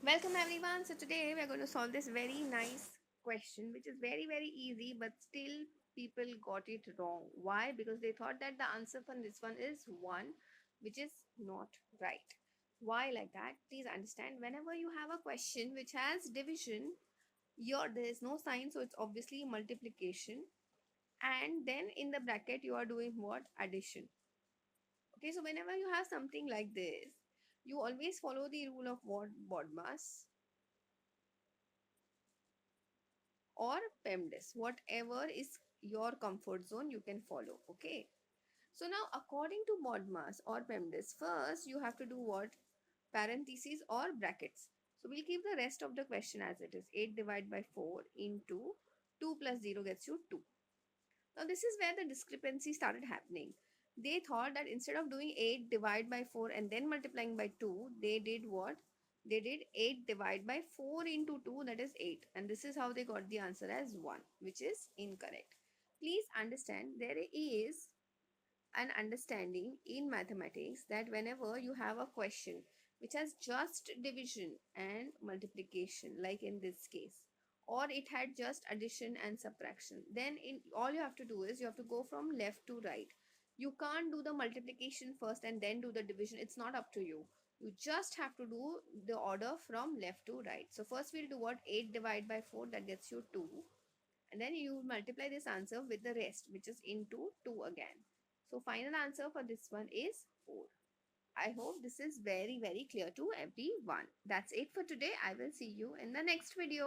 Welcome everyone. So today we are going to solve this very nice question which is very easy, but still people got it wrong. Why? Because they thought that the answer for this one is 1, which is not right. Why like that? Please understand, whenever you have a question which has division, there is no sign, so it's obviously multiplication, and then in the bracket you are doing what? Addition. Okay, so whenever you have something like this, you always follow the rule of what? BODMAS or PEMDAS, whatever is your comfort zone, you can follow. Okay. So now, according to BODMAS or PEMDAS, first you have to do what? Parentheses or brackets. So we'll keep the rest of the question as it is. 8 divided by 4 into 2 plus 0 gets you 2. Now this is where the discrepancy started happening. They thought that instead of doing 8 divided by 4 and then multiplying by 2, they did what? They did 8 divided by 4 into 2, that is 8. And this is how they got the answer as 1, which is incorrect. Please understand, there is an understanding in mathematics that whenever you have a question which has just division and multiplication, like in this case, or it had just addition and subtraction, then in all you have to do is you have to go from left to right. You can't do the multiplication first and then do the division. It's not up to you. You just have to do the order from left to right. So first we'll do what? 8 divided by 4, that gets you 2, and then you multiply this answer with the rest, which is into 2 again. So final answer for this one is 4. I hope this is very clear to everyone. That's it for today. I will see you in the next video.